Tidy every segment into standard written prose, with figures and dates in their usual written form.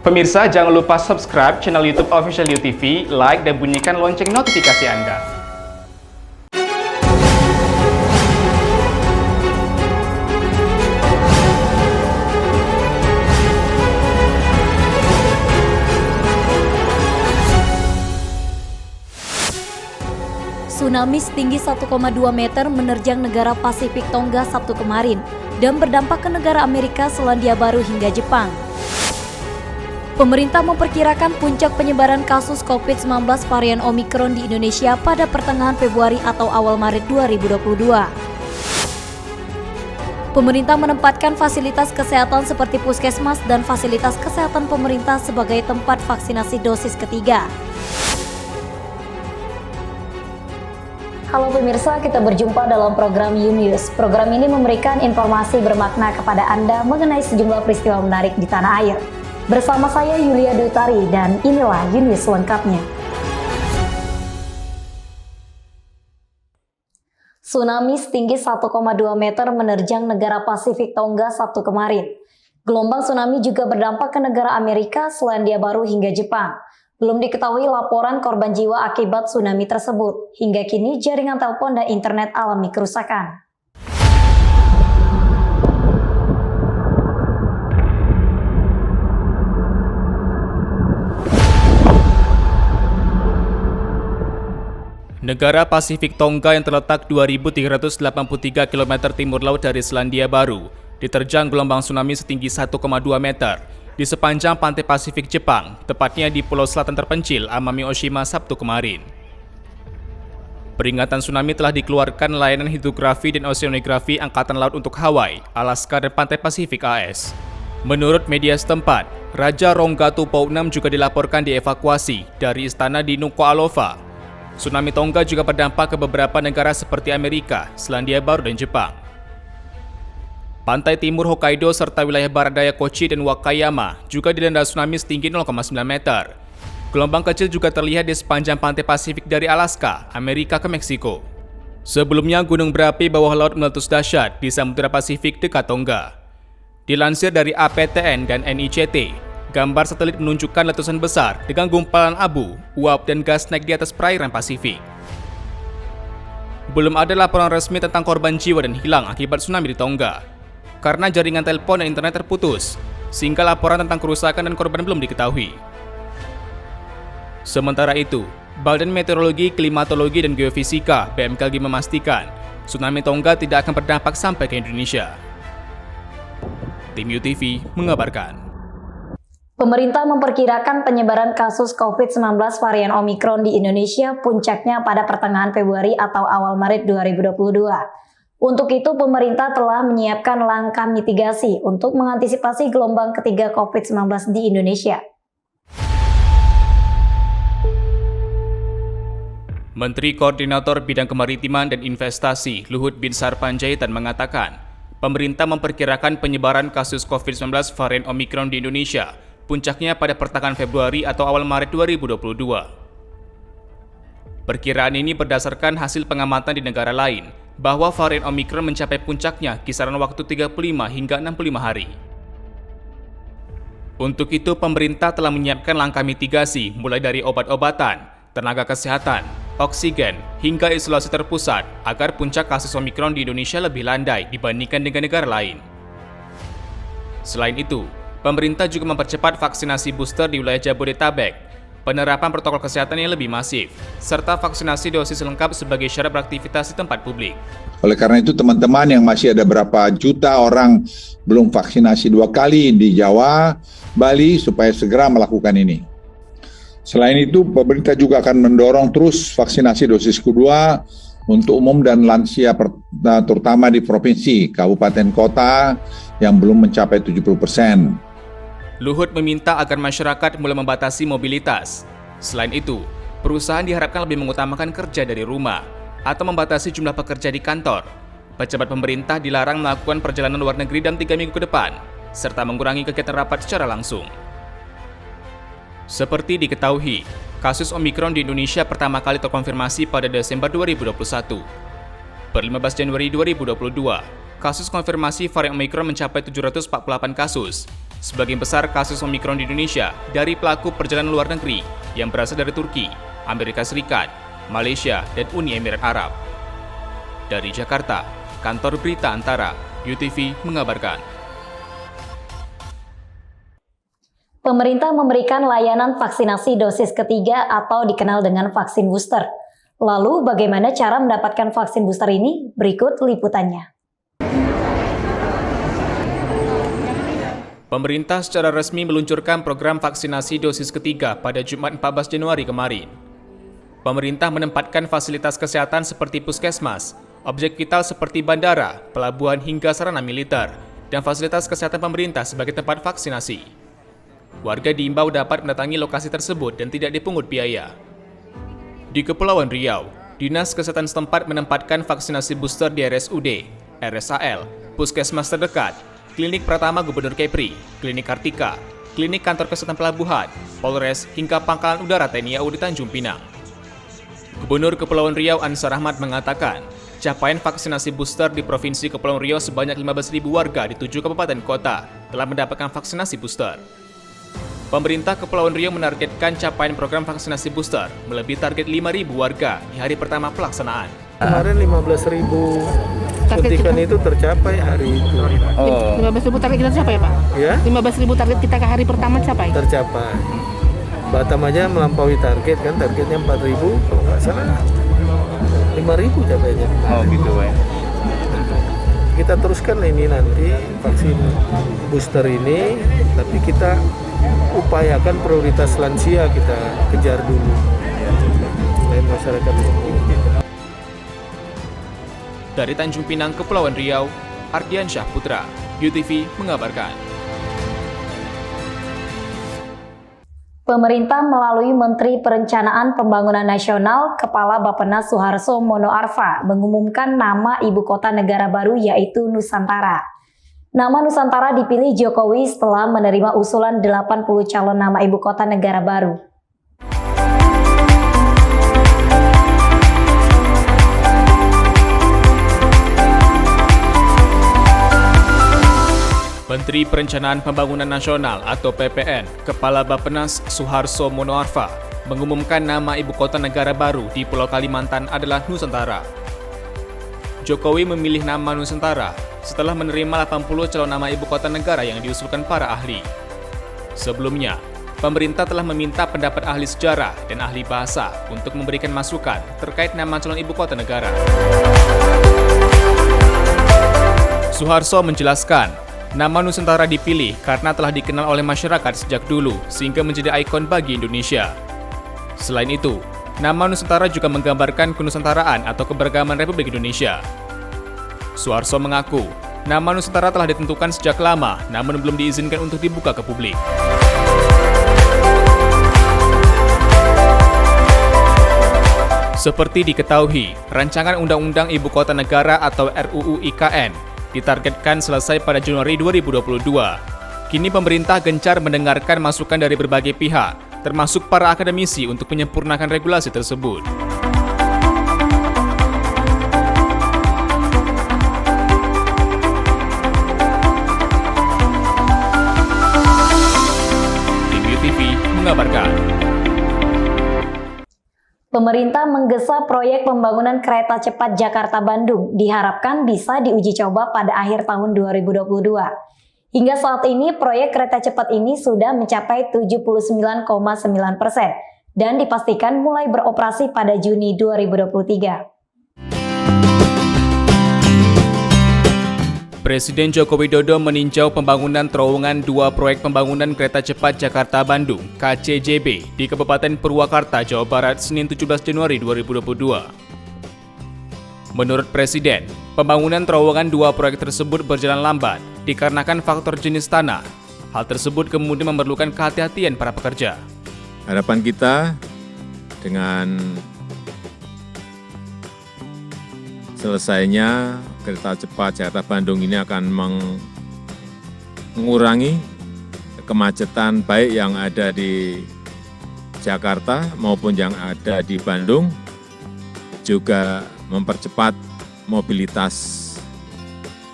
Pemirsa, jangan lupa subscribe channel YouTube Official UTV, like dan bunyikan lonceng notifikasi Anda. Tsunami setinggi 1,2 meter menerjang negara Pasifik Tonga Sabtu kemarin dan berdampak ke negara Amerika, Selandia Baru hingga Jepang. Pemerintah memperkirakan puncak penyebaran kasus COVID-19 varian Omicron di Indonesia pada pertengahan Februari atau awal Maret 2022. Pemerintah menempatkan fasilitas kesehatan seperti puskesmas dan fasilitas kesehatan pemerintah sebagai tempat vaksinasi dosis ketiga. Halo pemirsa, kita berjumpa dalam program YouNews. Program ini memberikan informasi bermakna kepada Anda mengenai sejumlah peristiwa menarik di tanah air. Bersama saya Yulia Dutari dan inilah YouNews lengkapnya. Tsunami setinggi 1,2 meter menerjang negara Pasifik Tonga Sabtu kemarin. Gelombang tsunami juga berdampak ke negara Amerika, Selandia Baru hingga Jepang. Belum diketahui laporan korban jiwa akibat tsunami tersebut. Hingga kini jaringan telepon dan internet alami kerusakan. Negara Pasifik Tonga yang terletak 2.383 km timur laut dari Selandia Baru diterjang gelombang tsunami setinggi 1,2 meter di sepanjang pantai Pasifik Jepang, tepatnya di Pulau Selatan terpencil Amami Oshima Sabtu kemarin. Peringatan tsunami telah dikeluarkan layanan hidrografi dan oceanografi Angkatan Laut untuk Hawaii, Alaska, dan Pantai Pasifik AS. Menurut media setempat, Raja Rongatu VI juga dilaporkan dievakuasi dari istana di Nuku'alofa. Tsunami Tonga juga berdampak ke beberapa negara seperti Amerika, Selandia Baru, dan Jepang. Pantai timur Hokkaido serta wilayah barat daya Kochi dan Wakayama juga dilanda tsunami setinggi 0,9 meter. Gelombang kecil juga terlihat di sepanjang pantai Pasifik dari Alaska, Amerika ke Meksiko. Sebelumnya, gunung berapi bawah laut meletus dahsyat di Samudra Pasifik dekat Tonga. Dilansir dari APTN dan NICT, gambar satelit menunjukkan letusan besar dengan gumpalan abu, uap, dan gas naik di atas perairan Pasifik. Belum ada laporan resmi tentang korban jiwa dan hilang akibat tsunami di Tonga, karena jaringan telepon dan internet terputus, sehingga laporan tentang kerusakan dan korban belum diketahui. Sementara itu, Badan Meteorologi, Klimatologi, dan Geofisika (BMKG) memastikan tsunami Tonga tidak akan berdampak sampai ke Indonesia. Tim UTV mengabarkan. Pemerintah memperkirakan penyebaran kasus COVID-19 varian Omicron di Indonesia puncaknya pada pertengahan Februari atau awal Maret 2022. Untuk itu, pemerintah telah menyiapkan langkah mitigasi untuk mengantisipasi gelombang ketiga COVID-19 di Indonesia. Menteri Koordinator Bidang Kemaritiman dan Investasi Luhut Binsar Panjaitan mengatakan, pemerintah memperkirakan penyebaran kasus COVID-19 varian Omicron di Indonesia puncaknya pada pertengahan Februari atau awal Maret 2022. Perkiraan ini berdasarkan hasil pengamatan di negara lain, bahwa varian Omicron mencapai puncaknya kisaran waktu 35 hingga 65 hari. Untuk itu, pemerintah telah menyiapkan langkah mitigasi mulai dari obat-obatan, tenaga kesehatan, oksigen, hingga isolasi terpusat agar puncak kasus Omicron di Indonesia lebih landai dibandingkan dengan negara lain. Selain itu, pemerintah juga mempercepat vaksinasi booster di wilayah Jabodetabek, penerapan protokol kesehatan yang lebih masif, serta vaksinasi dosis lengkap sebagai syarat beraktivitas di tempat publik. Oleh karena itu teman-teman yang masih ada berapa juta orang belum vaksinasi 2 kali di Jawa, Bali supaya segera melakukan ini. Selain itu pemerintah juga akan mendorong terus vaksinasi dosis kedua untuk umum dan lansia terutama di provinsi, kabupaten, kota yang belum mencapai 70%. Luhut meminta agar masyarakat mulai membatasi mobilitas. Selain itu, perusahaan diharapkan lebih mengutamakan kerja dari rumah atau membatasi jumlah pekerja di kantor. Pejabat pemerintah dilarang melakukan perjalanan luar negeri dalam 3 minggu ke depan, serta mengurangi kegiatan rapat secara langsung. Seperti diketahui, kasus Omicron di Indonesia pertama kali terkonfirmasi pada Desember 2021. Per 15 Januari 2022, kasus konfirmasi varian Omicron mencapai 748 kasus, Sebagian besar kasus Omikron di Indonesia dari pelaku perjalanan luar negeri yang berasal dari Turki, Amerika Serikat, Malaysia, dan Uni Emirat Arab. Dari Jakarta, Kantor Berita Antara, UTV mengabarkan. Pemerintah memberikan layanan vaksinasi dosis ketiga atau dikenal dengan vaksin booster. Lalu bagaimana cara mendapatkan vaksin booster ini? Berikut liputannya. Pemerintah secara resmi meluncurkan program vaksinasi dosis ketiga pada Jumat 14 Januari kemarin. Pemerintah menempatkan fasilitas kesehatan seperti puskesmas, objek vital seperti bandara, pelabuhan hingga sarana militer, dan fasilitas kesehatan pemerintah sebagai tempat vaksinasi. Warga diimbau dapat mendatangi lokasi tersebut dan tidak dipungut biaya. Di Kepulauan Riau, Dinas Kesehatan setempat menempatkan vaksinasi booster di RSUD, RSAL, puskesmas terdekat, Klinik Pratama Gubernur Kepri, Klinik Kartika, Klinik Kantor Kesehatan Pelabuhan, Polres, hingga Pangkalan Udara TNI AU di Tanjung Pinang. Gubernur Kepulauan Riau Ansar Ahmad mengatakan, capaian vaksinasi booster di Provinsi Kepulauan Riau sebanyak 15.000 warga di 7 kabupaten kota telah mendapatkan vaksinasi booster. Pemerintah Kepulauan Riau menargetkan capaian program vaksinasi booster melebihi target 5.000 warga di hari pertama pelaksanaan. Kemarin 15.000 suntikan itu tercapai hari itu. 15.000 target kita tercapai, Pak? Ya? 15.000 target kita ke hari pertama tercapai? Tercapai. Batam aja melampaui target kan, targetnya 4.000, kalau nggak salah 5.000 capainya. Oh gitu ya. Kita teruskan ini nanti vaksin booster ini, tapi kita upayakan prioritas lansia kita kejar dulu. Lain masyarakat umum. Dari Tanjung Pinang, Kepulauan Riau, Ardiansyah Putra, UTV mengabarkan. Pemerintah melalui Menteri Perencanaan Pembangunan Nasional, Kepala Bappenas Suharso Monoarfa mengumumkan nama ibu kota negara baru yaitu Nusantara. Nama Nusantara dipilih Jokowi setelah menerima usulan 80 calon nama ibu kota negara baru. Menteri Perencanaan Pembangunan Nasional atau PPN, Kepala Bappenas Suharso Monoarfa, mengumumkan nama ibu kota negara baru di Pulau Kalimantan adalah Nusantara. Jokowi memilih nama Nusantara setelah menerima 80 calon nama ibu kota negara yang diusulkan para ahli. Sebelumnya, pemerintah telah meminta pendapat ahli sejarah dan ahli bahasa untuk memberikan masukan terkait nama calon ibu kota negara. Suharso menjelaskan, nama Nusantara dipilih karena telah dikenal oleh masyarakat sejak dulu sehingga menjadi ikon bagi Indonesia. Selain itu, nama Nusantara juga menggambarkan kenusantaraan atau keberagaman Republik Indonesia. Suharso mengaku, nama Nusantara telah ditentukan sejak lama namun belum diizinkan untuk dibuka ke publik. Seperti diketahui, rancangan Undang-Undang Ibu Kota Negara atau RUU IKN ditargetkan selesai pada Januari 2022. Kini pemerintah gencar mendengarkan masukan dari berbagai pihak, termasuk para akademisi untuk menyempurnakan regulasi tersebut. Tim UTV mengabarkan. Pemerintah menggesa proyek pembangunan kereta cepat Jakarta-Bandung diharapkan bisa diuji coba pada akhir tahun 2022. Hingga saat ini, proyek kereta cepat ini sudah mencapai 79,9% dan dipastikan mulai beroperasi pada Juni 2023. Presiden Joko Widodo meninjau pembangunan terowongan 2 proyek pembangunan kereta cepat Jakarta-Bandung (KCJB) di Kabupaten Purwakarta, Jawa Barat, Senin 17 Januari 2022. Menurut Presiden, pembangunan terowongan 2 proyek tersebut berjalan lambat dikarenakan faktor jenis tanah. Hal tersebut kemudian memerlukan kehati-hatian para pekerja. Harapan kita dengan selesainya kereta cepat Jakarta-Bandung ini akan mengurangi kemacetan baik yang ada di Jakarta maupun yang ada di Bandung, juga mempercepat mobilitas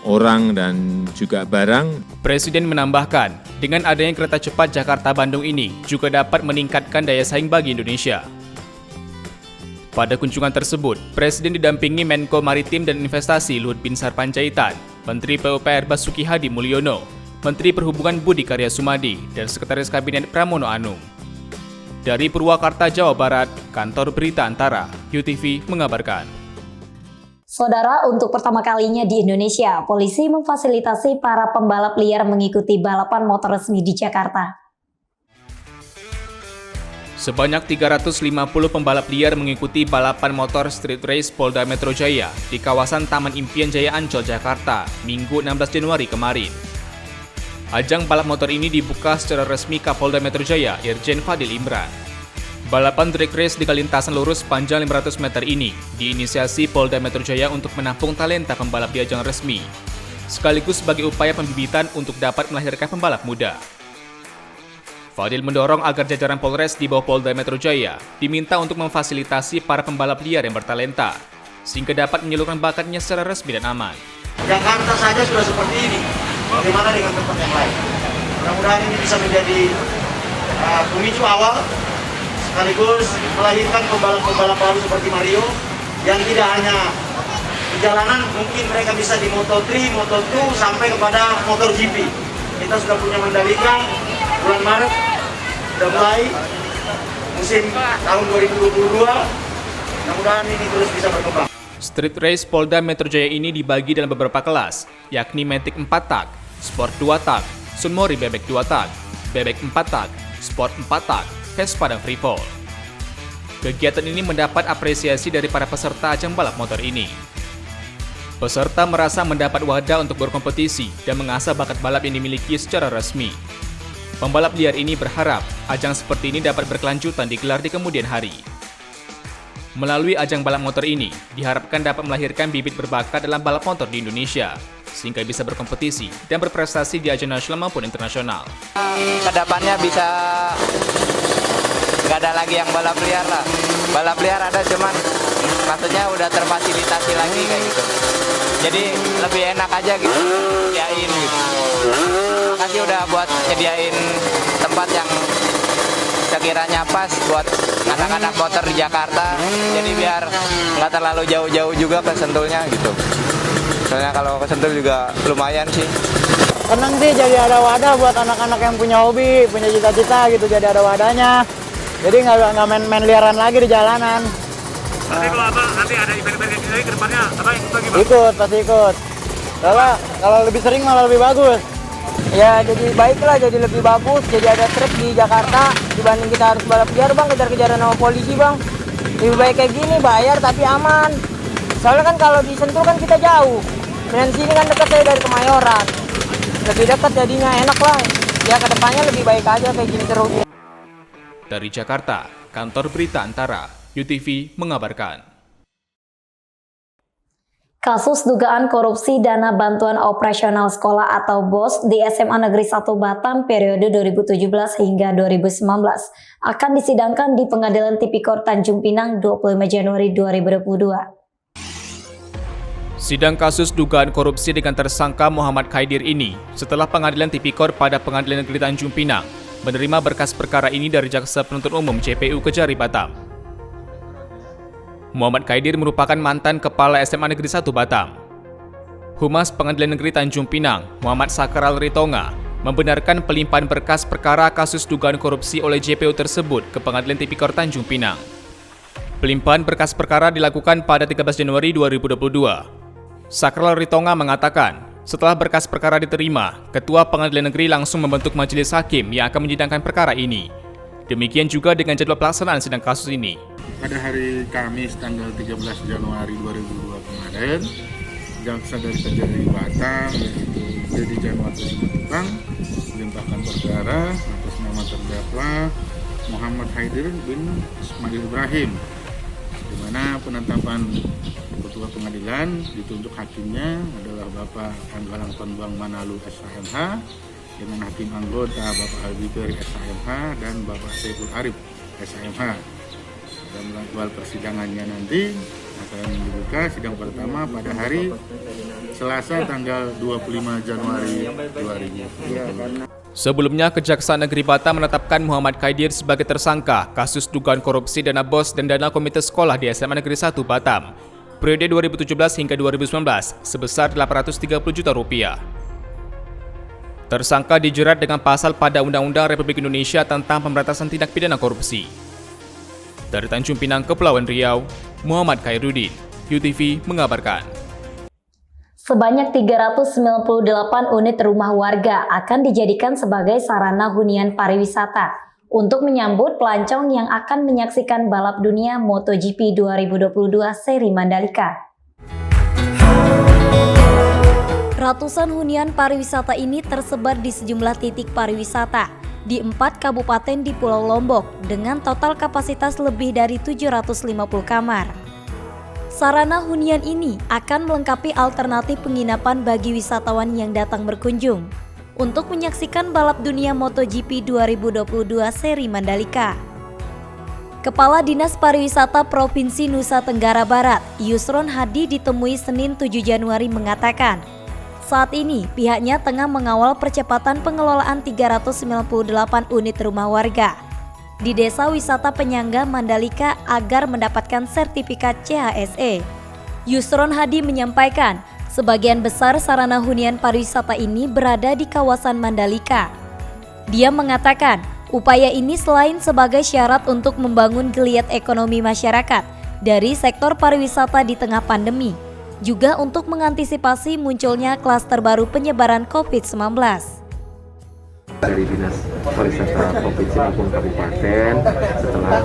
orang dan juga barang. Presiden menambahkan, Dengan adanya kereta cepat Jakarta-Bandung ini juga dapat meningkatkan daya saing bagi Indonesia. Pada kunjungan tersebut, Presiden didampingi Menko Maritim dan Investasi Luhut Binsar Panjaitan, Menteri PUPR Basuki Hadi Mulyono, Menteri Perhubungan Budi Karya Sumadi, dan Sekretaris Kabinet Pramono Anung. Dari Purwakarta, Jawa Barat, Kantor Berita Antara, UTV mengabarkan. Saudara, untuk pertama kalinya di Indonesia, polisi memfasilitasi para pembalap liar mengikuti balapan motor resmi di Jakarta. Sebanyak 350 pembalap liar mengikuti balapan motor street race Polda Metro Jaya di kawasan Taman Impian Jaya Ancol, Jakarta, Minggu 16 Januari kemarin. Ajang balap motor ini dibuka secara resmi Kapolda Metro Jaya, Irjen Fadil Imran. Balapan drag race di lintasan lurus panjang 500 meter ini diinisiasi Polda Metro Jaya untuk menampung talenta pembalap di ajang resmi, sekaligus sebagai upaya pembibitan untuk dapat melahirkan pembalap muda. Fadil mendorong agar jajaran Polres di bawah Polda Metro Jaya diminta untuk memfasilitasi para pembalap liar yang bertalenta, sehingga dapat menyalurkan bakatnya secara resmi dan aman. Jakarta saja sudah seperti ini, bagaimana dengan tempat yang lain? Mudah-mudahan ini bisa menjadi pemicu awal, sekaligus melahirkan pembalap-pembalap baru seperti Mario, yang tidak hanya di jalanan, mungkin mereka bisa di Moto3, Moto2, sampai kepada MotoGP. Kita sudah punya Mandalika, bulan Maret sudah mulai musim tahun 2022, mudah-mudahan ini terus bisa berkembang. Street race Polda Metro Jaya ini dibagi dalam beberapa kelas, yakni Matic 4 tak, Sport 2 tak, Sunmori Bebek 2 tak, Bebek 4 tak, Sport 4 tak, Vespa dan Freefall. Kegiatan ini mendapat apresiasi dari para peserta ajang balap motor ini. Peserta merasa mendapat wadah untuk berkompetisi dan mengasah bakat balap yang dimiliki secara resmi. Pembalap liar ini berharap ajang seperti ini dapat berkelanjutan digelar di kemudian hari. Melalui ajang balap motor ini, diharapkan dapat melahirkan bibit berbakat dalam balap motor di Indonesia, sehingga bisa berkompetisi dan berprestasi di ajang nasional maupun internasional. Kedepannya bisa nggak ada lagi yang balap liar lah. Balap liar ada, cuman maksudnya udah terfasilitasi lagi kayak gitu. Jadi lebih enak aja gitu, sediain gitu. Makasih udah buat nyediain tempat yang sekiranya pas buat anak-anak motor di Jakarta. Jadi biar nggak terlalu jauh-jauh juga ke Sentulnya gitu. Soalnya kalau ke Sentul juga lumayan sih. Seneng sih jadi ada wadah buat anak-anak yang punya hobi, punya cita-cita gitu, jadi ada wadahnya. Jadi nggak main liaran lagi di jalanan. Nanti kalau Abang nanti ada event-event kayak gini ke depannya, Abang ikut lagi, Bang? Ikut, pasti ikut. Kalau lebih sering malah lebih bagus. Ya jadi baiklah, jadi lebih bagus, jadi ada trip di Jakarta dibanding kita harus balap liar Bang, kejar-kejaran sama polisi Bang. Lebih baik kayak gini, bayar tapi aman. Soalnya kan kalau di Sentul kan kita jauh, dan sini kan dekat saya dari Kemayoran. Lebih dekat jadinya enak lah. Ya kedepannya lebih baik aja kayak gini terus. Dari Jakarta, Kantor Berita Antara, UTV mengabarkan. Kasus dugaan korupsi dana bantuan operasional sekolah atau BOS di SMA Negeri 1 Batam periode 2017 hingga 2019 akan disidangkan di Pengadilan Tipikor Tanjung Pinang 25 Januari 2022. Sidang kasus dugaan korupsi dengan tersangka Muhammad Khaidir ini setelah Pengadilan Tipikor pada Pengadilan Negeri Tanjung Pinang menerima berkas perkara ini dari Jaksa Penuntut Umum JPU Kejari Batam. Muhammad Khaidir merupakan mantan Kepala SMA Negeri 1 Batam. Humas Pengadilan Negeri Tanjung Pinang, Muhammad Sakral Ritonga, membenarkan pelimpahan berkas perkara kasus dugaan korupsi oleh JPU tersebut ke Pengadilan Tipikor Tanjung Pinang. Pelimpahan berkas perkara dilakukan pada 13 Januari 2022. Sakral Ritonga mengatakan, setelah berkas perkara diterima, Ketua Pengadilan Negeri langsung membentuk majelis hakim yang akan menyidangkan perkara ini. Demikian juga dengan jadwal pelaksanaan sidang kasus ini. Pada hari Kamis tanggal 13 Januari 2022 kemarin, Jaksa dari Kejari Batam yaitu Dedi Januar Simatupang melimpahkan perkara atas nama terdakwa Muhammad Khaidir bin Ismail Ibrahim, di mana penetapan Ketua Pengadilan ditunjuk hakimnya adalah Bapak Anggalang Tonbang Manalu SHMH dengan hakim anggota Bapak Albikeri SHMH dan Bapak Saiful Arif SHMH. Dan jadwal persidangannya nanti akan dibuka sidang pertama pada hari Selasa tanggal 25 Januari 2020. Sebelumnya, Kejaksaan Negeri Batam menetapkan Muhammad Khaidir sebagai tersangka kasus dugaan korupsi dana BOS dan dana komite sekolah di SMA Negeri 1 Batam, periode 2017 hingga 2019, sebesar Rp830 juta. Tersangka dijerat dengan pasal pada Undang-Undang Republik Indonesia tentang Pemberantasan Tindak Pidana Korupsi. Dari Tanjung Pinang, Kepulauan Riau, Muhammad Khairuddin, UTV mengabarkan. Sebanyak 398 unit rumah warga akan dijadikan sebagai sarana hunian pariwisata untuk menyambut pelancong yang akan menyaksikan balap dunia MotoGP 2022 seri Mandalika. Ratusan hunian pariwisata ini tersebar di sejumlah titik pariwisata di 4 kabupaten di Pulau Lombok dengan total kapasitas lebih dari 750 kamar. Sarana hunian ini akan melengkapi alternatif penginapan bagi wisatawan yang datang berkunjung untuk menyaksikan balap dunia MotoGP 2022 seri Mandalika. Kepala Dinas Pariwisata Provinsi Nusa Tenggara Barat, Yusron Hadi ditemui Senin 7 Januari mengatakan, saat ini pihaknya tengah mengawal percepatan pengelolaan 398 unit rumah warga di Desa Wisata Penyangga Mandalika agar mendapatkan sertifikat CHSE. Yusron Hadi menyampaikan, sebagian besar sarana hunian pariwisata ini berada di kawasan Mandalika. Dia mengatakan, upaya ini selain sebagai syarat untuk membangun geliat ekonomi masyarakat dari sektor pariwisata di tengah pandemi, juga untuk mengantisipasi munculnya klaster baru penyebaran COVID-19. Dari Dinas Pariwisata Provinsi maupun Kabupaten, setelah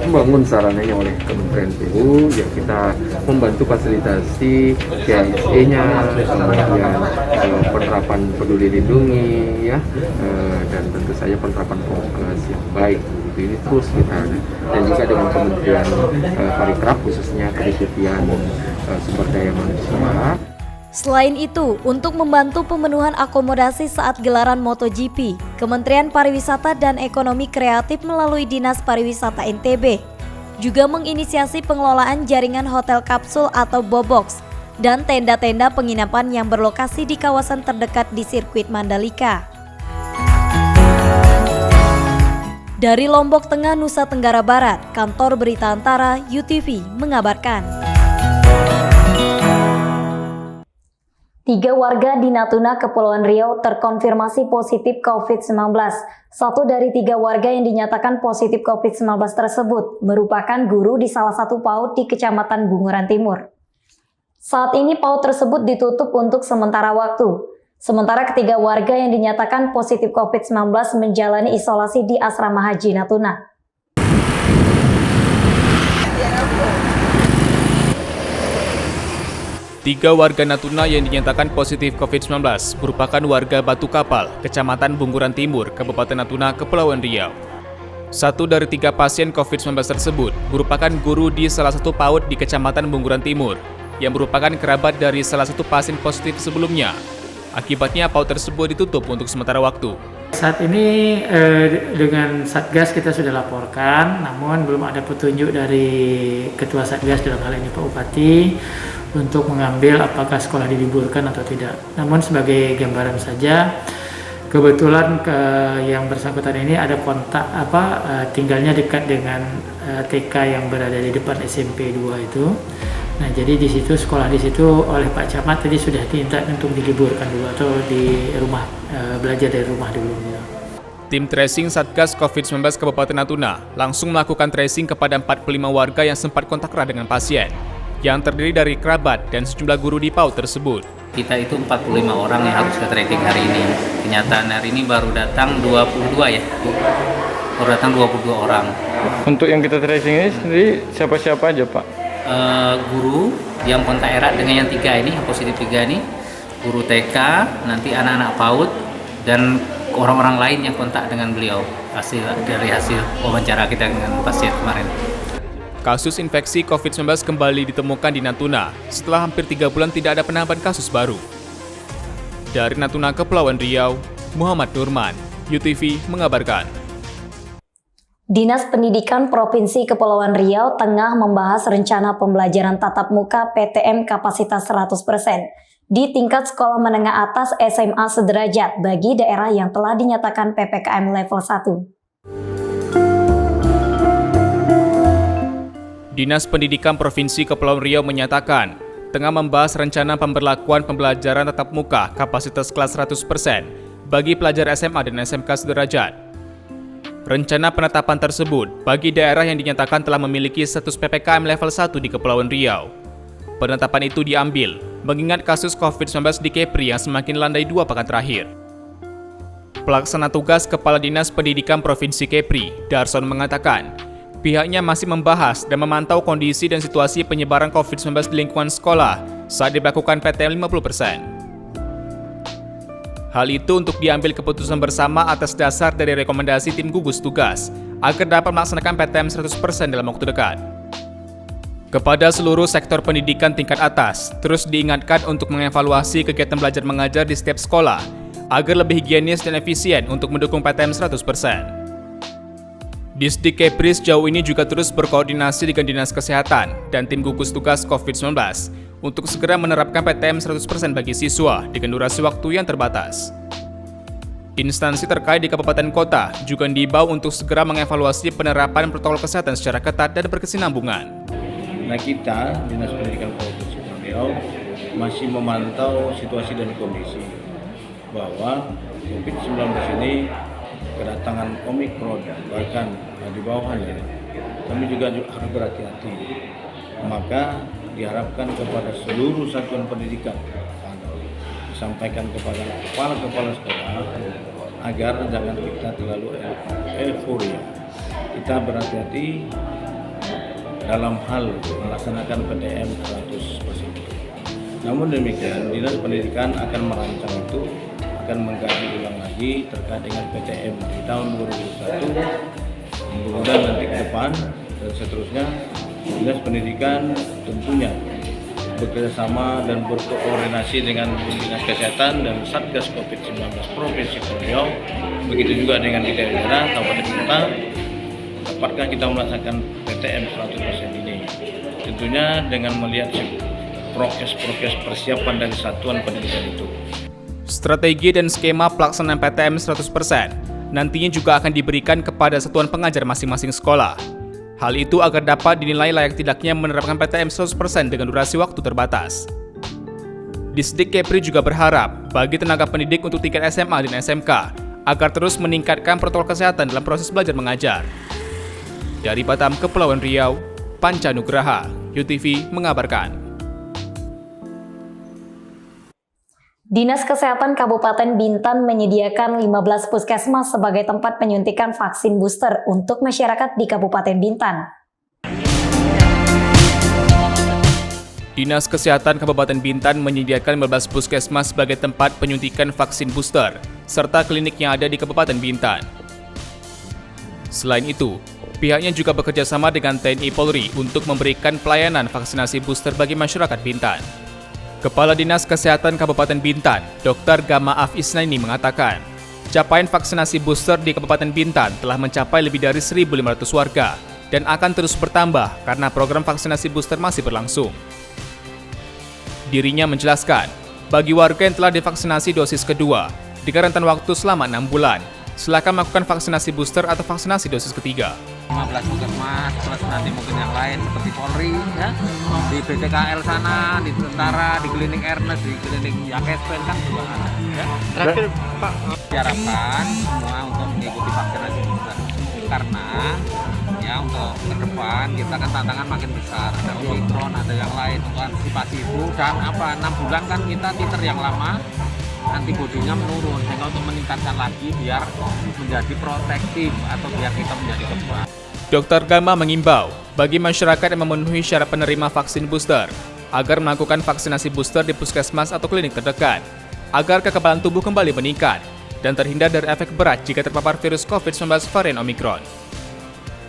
dibangun sarananya oleh Kementerian PU, ya kita membantu fasilitasi CHSE-nya, kemudian penerapan peduli lindungi, ya, dan tentu saja penerapan prokes yang baik. Ini terus kita, dan juga dengan Kementerian Parikraf khususnya Kedeputian Sumber Daya Manusia. Selain itu, untuk membantu pemenuhan akomodasi saat gelaran MotoGP, Kementerian Pariwisata dan Ekonomi Kreatif melalui Dinas Pariwisata NTB juga menginisiasi pengelolaan jaringan hotel kapsul atau Bobox dan tenda-tenda penginapan yang berlokasi di kawasan terdekat di sirkuit Mandalika. Dari Lombok Tengah, Nusa Tenggara Barat, Kantor Berita Antara UTV mengabarkan. 3 warga di Natuna, Kepulauan Riau terkonfirmasi positif COVID-19. 1 dari 3 warga yang dinyatakan positif COVID-19 tersebut merupakan guru di salah satu PAUD di Kecamatan Bunguran Timur. Saat ini PAUD tersebut ditutup untuk sementara waktu. Sementara ketiga warga yang dinyatakan positif COVID-19 menjalani isolasi di Asrama Haji Natuna. Tiga warga Natuna yang dinyatakan positif COVID-19 merupakan warga Batu Kapal, Kecamatan Bunguran Timur, Kabupaten Natuna, Kepulauan Riau. 1 dari 3 pasien COVID-19 tersebut merupakan guru di salah satu PAUD di Kecamatan Bunguran Timur, yang merupakan kerabat dari salah satu pasien positif sebelumnya. Akibatnya PAUD tersebut ditutup untuk sementara waktu. Saat ini dengan Satgas kita sudah laporkan, namun belum ada petunjuk dari Ketua Satgas dalam hal ini Pak Bupati untuk mengambil apakah sekolah diliburkan atau tidak. Namun sebagai gambaran saja, kebetulan yang bersangkutan ini ada kontak tinggalnya dekat dengan TK yang berada di depan SMP 2 itu. Nah, jadi di situ sekolah di situ oleh Pak Camat tadi sudah diminta untuk diliburkan dulu atau di rumah belajar dari rumah dulu. Tim tracing Satgas COVID-19 Kabupaten Natuna langsung melakukan tracing kepada 45 warga yang sempat kontak erat dengan pasien, yang terdiri dari kerabat dan sejumlah guru di PAUD tersebut. Kita itu 45 orang yang harus ke tracing hari ini. Kenyataan hari ini baru datang 22 ya. Baru datang 22 orang. Untuk yang kita tracing ini sendiri siapa-siapa aja Pak? Guru yang kontak erat dengan yang 3 ini, yang positif 3 ini, guru TK, nanti anak-anak PAUD, dan orang-orang lain yang kontak dengan beliau dari hasil wawancara kita dengan pasien kemarin. Kasus infeksi COVID-19 kembali ditemukan di Natuna setelah hampir 3 bulan tidak ada penambahan kasus baru. Dari Natuna, Kepulauan Riau, Muhammad Nurman, UTV mengabarkan. Dinas Pendidikan Provinsi Kepulauan Riau tengah membahas rencana pembelajaran tatap muka PTM kapasitas 100% di tingkat sekolah menengah atas SMA sederajat bagi daerah yang telah dinyatakan PPKM level 1. Dinas Pendidikan Provinsi Kepulauan Riau menyatakan tengah membahas rencana pemberlakuan pembelajaran tatap muka kapasitas kelas 100% bagi pelajar SMA dan SMK sederajat. Rencana penetapan tersebut bagi daerah yang dinyatakan telah memiliki status PPKM level 1 di Kepulauan Riau. Penetapan itu diambil mengingat kasus COVID-19 di Kepri yang semakin landai 2 pekan terakhir. Pelaksana tugas Kepala Dinas Pendidikan Provinsi Kepri, Darson mengatakan, pihaknya masih membahas dan memantau kondisi dan situasi penyebaran COVID-19 di lingkungan sekolah saat diberlakukan PTM 50%. Hal itu untuk diambil keputusan bersama atas dasar dari rekomendasi tim gugus tugas agar dapat melaksanakan PTM 100% dalam waktu dekat. Kepada seluruh sektor pendidikan tingkat atas, terus diingatkan untuk mengevaluasi kegiatan belajar mengajar di setiap sekolah agar lebih higienis dan efisien untuk mendukung PTM 100%. Disdik Kepri sejauh ini juga terus berkoordinasi dengan Dinas Kesehatan dan tim gugus tugas COVID-19 untuk segera menerapkan PTM 100% bagi siswa dengan durasi waktu yang terbatas. Instansi terkait di kabupaten kota juga diimbau untuk segera mengevaluasi penerapan protokol kesehatan secara ketat dan berkesinambungan. Nah, kita Dinas Pendidikan Provinsi Riau masih memantau situasi dan kondisi bahwa COVID-19 ini kedatangan Omikron bahkan di bawahnya, kami juga harus berhati-hati. Maka diharapkan kepada seluruh satuan pendidikan, disampaikan kepada kepala-kepala sekolah agar jangan kita terlalu euforia. Kita berhati-hati dalam hal melaksanakan PTM 100%. Namun demikian, Dinas Pendidikan akan merancang itu, akan mengkaji ulang lagi terkait dengan PTM di tahun 2021, mudah-mudahan nanti ke depan dan seterusnya. Dinas Pendidikan tentunya bekerjasama dan berkoordinasi dengan Dinas Kesehatan dan Satgas COVID-19 Provinsi Riau, begitu juga dengan di daerah kabupaten kota. Dapatkah kita melaksanakan PTM 100% ini? Tentunya dengan melihat prokes persiapan dari satuan pendidikan itu. Strategi dan skema pelaksanaan PTM 100% nantinya juga akan diberikan kepada satuan pengajar masing-masing sekolah. Hal itu agar dapat dinilai layak tidaknya menerapkan PTM 100% dengan durasi waktu terbatas. Disdik Kepri juga berharap bagi tenaga pendidik untuk tingkat SMA dan SMK agar terus meningkatkan protokol kesehatan dalam proses belajar mengajar. Dari Batam, Kepulauan Riau, Panca Nugraha, UTV mengabarkan. Dinas Kesehatan Kabupaten Bintan menyediakan 15 puskesmas sebagai tempat penyuntikan vaksin booster untuk masyarakat di Kabupaten Bintan. Dinas Kesehatan Kabupaten Bintan menyediakan 15 puskesmas sebagai tempat penyuntikan vaksin booster, serta klinik yang ada di Kabupaten Bintan. Selain itu, pihaknya juga bekerja sama dengan TNI Polri untuk memberikan pelayanan vaksinasi booster bagi masyarakat Bintan. Kepala Dinas Kesehatan Kabupaten Bintan, Dr. Gama Af Isnaini mengatakan, capaian vaksinasi booster di Kabupaten Bintan telah mencapai lebih dari 1.500 warga dan akan terus bertambah karena program vaksinasi booster masih berlangsung. Dirinya menjelaskan, bagi warga yang telah divaksinasi dosis kedua, dengan rentan waktu selama 6 bulan, silakan melakukan vaksinasi booster atau vaksinasi dosis ketiga. 15 puskesmas, plus nanti mungkin yang lain seperti Polri, ya, di BTKL sana, di tentara, di klinik Ernest, di klinik Yakespen kan juga ada. Ya. Terakhir Pak, diharapkan semua untuk mengikuti vaksinasi booster karena ya untuk ke depan kita kan tantangan makin besar, ada Omikron, ada yang lain untuk antisipasi itu dan 6 bulan kan kita titer yang lama. Antibodinya menurun, sehingga untuk meningkatkan lagi biar menjadi protektif atau biar kita menjadi kebal. Dr. Gama mengimbau bagi masyarakat yang memenuhi syarat penerima vaksin booster agar melakukan vaksinasi booster di puskesmas atau klinik terdekat agar kekebalan tubuh kembali meningkat dan terhindar dari efek berat jika terpapar virus COVID-19 varian Omikron.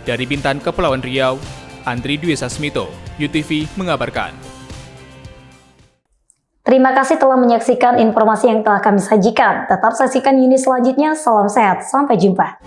Dari Bintan, Kepulauan Riau, Andri Dwi Sasmito, UTV mengabarkan. Terima kasih telah menyaksikan informasi yang telah kami sajikan. Tetap saksikan unit selanjutnya. Salam sehat, sampai jumpa.